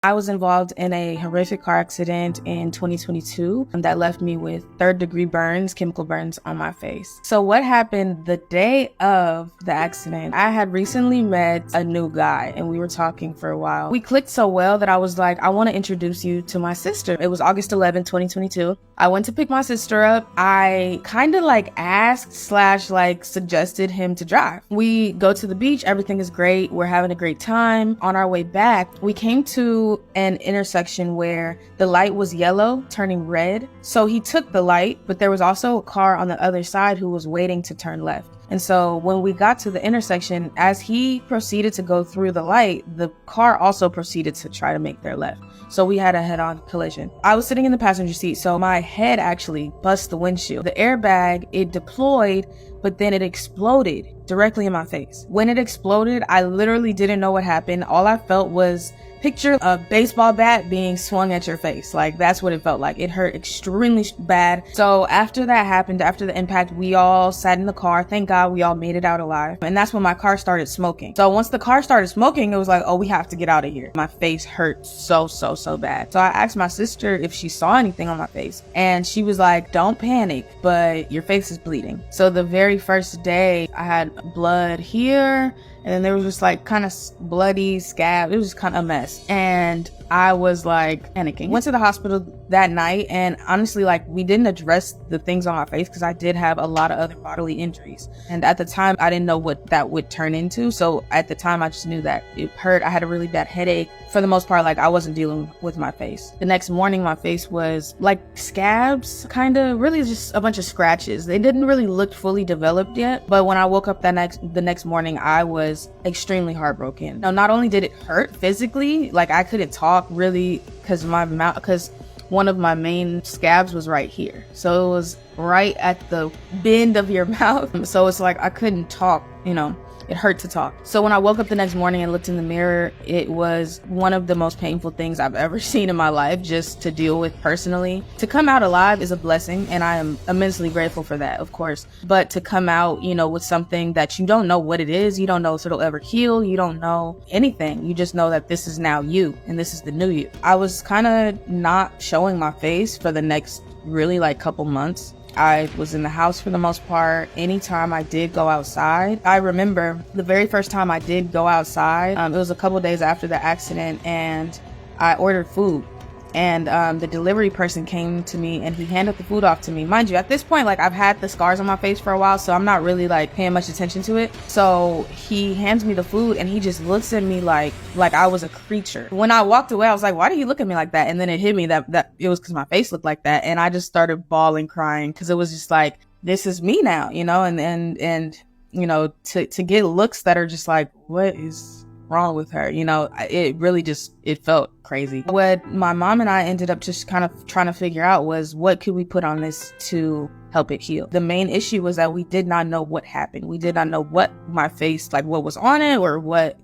I was involved in a horrific car accident in 2022 that left me with third-degree burns, chemical burns on my face. So what happened the day of the accident? I had recently met a new guy and we were talking for a while. We clicked so well that I was like, I want to introduce you to my sister. It was August 11, 2022. I went to pick my sister up. I kind of asked / suggested him to drive. We go to the beach. Everything is great. We're having a great time. On our way back, we came to an intersection where the light was yellow turning red. So he took the light, but there was also a car on the other side who was waiting to turn left. And so when we got to the intersection, as he proceeded to go through the light, the car also proceeded to try to make their left. So we had a head-on collision. I was sitting in the passenger seat, so my head actually bust the windshield. The airbag, it deployed, but then it exploded directly in my face. When it exploded, I literally didn't know what happened. All I felt was, picture a baseball bat being swung at your face. That's what it felt like. It hurt extremely bad. So after that happened, after the impact, we all sat in the car. Thank God we all made it out alive. And that's when my car started smoking. So once the car started smoking, it was like, oh, we have to get out of here. My face hurt so bad. So I asked my sister if she saw anything on my face. And she was like, don't panic, but your face is bleeding. So the very first day I had blood here, and then there was just kind of bloody scab. It was just kind of a mess. And I was panicking. Went to the hospital that night, and honestly, we didn't address the things on my face because I did have a lot of other bodily injuries. And at the time, I didn't know what that would turn into. So at the time, I just knew that it hurt. I had a really bad headache. For the most part, I wasn't dealing with my face. The next morning, my face was scabs, really just a bunch of scratches. They didn't really look fully developed yet. But when I woke up the next morning, I was extremely heartbroken. Now, not only did it hurt physically, I couldn't talk really because one of my main scabs was right here. So it was right at the bend of your mouth. So it's I couldn't talk, It hurt to talk. So when I woke up the next morning and looked in the mirror, it was one of the most painful things I've ever seen in my life just to deal with personally. To come out alive is a blessing, and I am immensely grateful for that, of course. But to come out, with something that you don't know what it is, you don't know if it'll ever heal, you don't know anything. You just know that this is now you, and this is the new you. I was kind of not showing my face for the next really couple months. I was in the house for the most part. Anytime I did go outside, I remember the very first time I did go outside, it was a couple days after the accident, and I ordered food. And the delivery person came to me and he handed the food off to me. Mind you, at this point, I've had the scars on my face for a while, so I'm not really paying much attention to it. So he hands me the food and he just looks at me like I was a creature. When I walked away, I was like, why do you look at me like that? And then it hit me that it was because my face looked like that. And I just started bawling, crying, because it was just this is me now, and to get looks that are just what is wrong with her? It really it felt crazy. What my mom and I ended up just kind of trying to figure out was, what could we put on this to help it heal? The main issue was that we did not know what happened. We did not know what my face, what was on it or what,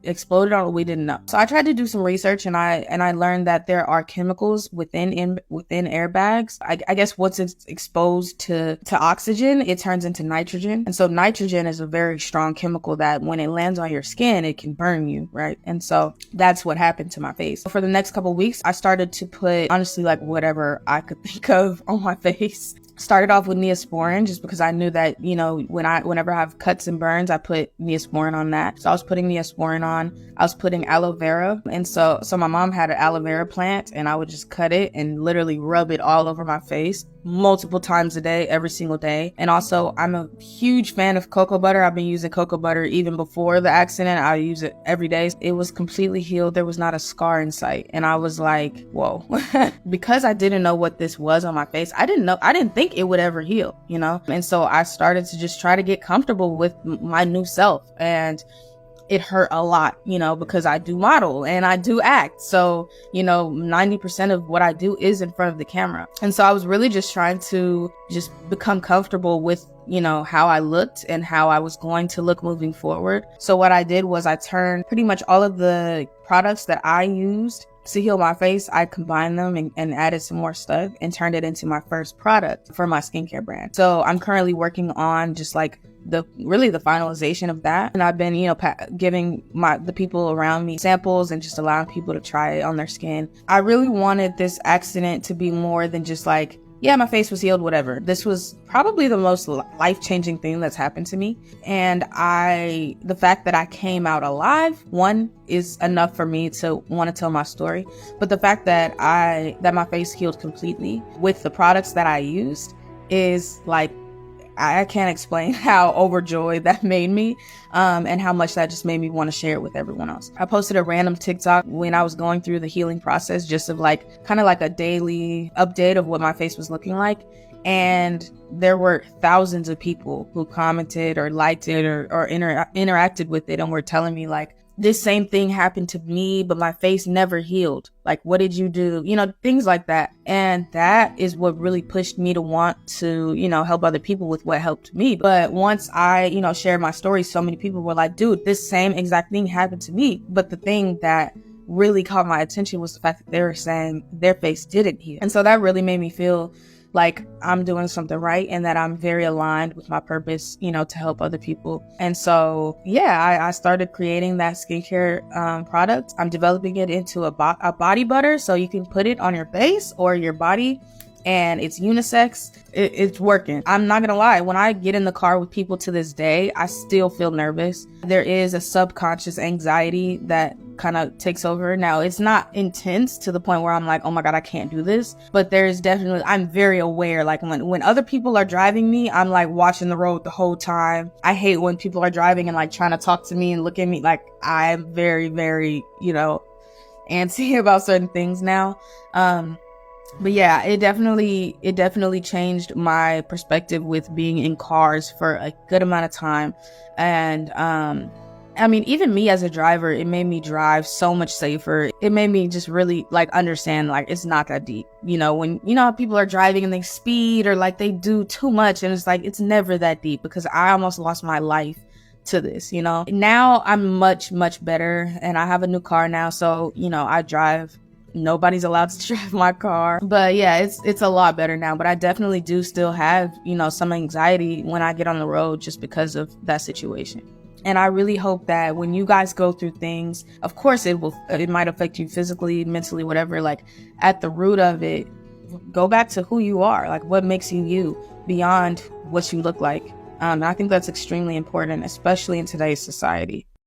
exploded on it. We didn't know. So I tried to do some research, and I learned that there are chemicals within airbags. I guess once it's exposed to oxygen, it turns into nitrogen. And so nitrogen is a very strong chemical that when it lands on your skin, it can burn you, right? And so that's what happened to my face. For the next couple of weeks, I started to put, honestly, whatever I could think of on my face. Started off with Neosporin just because I knew that, whenever I have cuts and burns, I put Neosporin on that. So I was putting Neosporin on. I was putting aloe vera. And so my mom had an aloe vera plant, and I would just cut it and literally rub it all over my face multiple times a day, every single day. And also, I'm a huge fan of cocoa butter. I've been using cocoa butter even before the accident. I use it every day. It was completely healed. There was not a scar in sight. And I was like, whoa. Because I didn't know what this was on my face, I didn't think it would ever heal, And so I started to just try to get comfortable with my new self. And it hurt a lot, because I do model and I do act. So, 90% of what I do is in front of the camera. And so I was really just trying to just become comfortable with how I looked and how I was going to look moving forward. So what I did was I turned pretty much all of the products that I used to heal my face, I combined them and added some more stuff and turned it into my first product for my skincare brand. So I'm currently working on just like the finalization of that. And I've been, giving the people around me samples and just allowing people to try it on their skin. I really wanted this accident to be more than just like, yeah, my face was healed, whatever. This was probably the most life-changing thing that's happened to me. And the fact that I came out alive, one, is enough for me to want to tell my story. But the fact that my face healed completely with the products that I used is like, I can't explain how overjoyed that made me, and how much that just made me want to share it with everyone else. I posted a random TikTok when I was going through the healing process, just of like, kind of like a daily update of what my face was looking like. And there were thousands of people who commented or liked it or interacted with it and were telling me like, this same thing happened to me, but my face never healed. Like, what did you do? Things like that. And that is what really pushed me to want to, help other people with what helped me. But once I, shared my story, so many people were like, dude, this same exact thing happened to me. But the thing that really caught my attention was the fact that they were saying their face didn't heal. And so that really made me feel like I'm doing something right and that I'm very aligned with my purpose, to help other people. And so, yeah, I started creating that skincare product. I'm developing it into a body butter, so you can put it on your face or your body, and it's unisex. It's working. I'm not gonna lie, when I get in the car with people to this day, I still feel nervous. There is a subconscious anxiety that kind of takes over. Now, it's not intense to the point where I'm like, oh my God, I can't do this. But there's definitely, I'm very aware. Like when other people are driving me, I'm like watching the road the whole time. I hate when people are driving and like trying to talk to me and look at me. Like I'm very, very, antsy about certain things now. But yeah, it definitely changed my perspective with being in cars for a good amount of time. And, even me as a driver, it made me drive so much safer. It made me just really like understand like it's not that deep. When how people are driving and they speed or like they do too much, and it's like it's never that deep, because I almost lost my life to this. Now I'm much, much better, and I have a new car now, so I drive. Nobody's allowed to drive my car. But yeah, it's a lot better now. But I definitely do still have, some anxiety when I get on the road just because of that situation. And I really hope that when you guys go through things, of course it might affect you physically, mentally, whatever, like at the root of it, go back to who you are, like what makes you you beyond what you look like. I think that's extremely important, especially in today's society.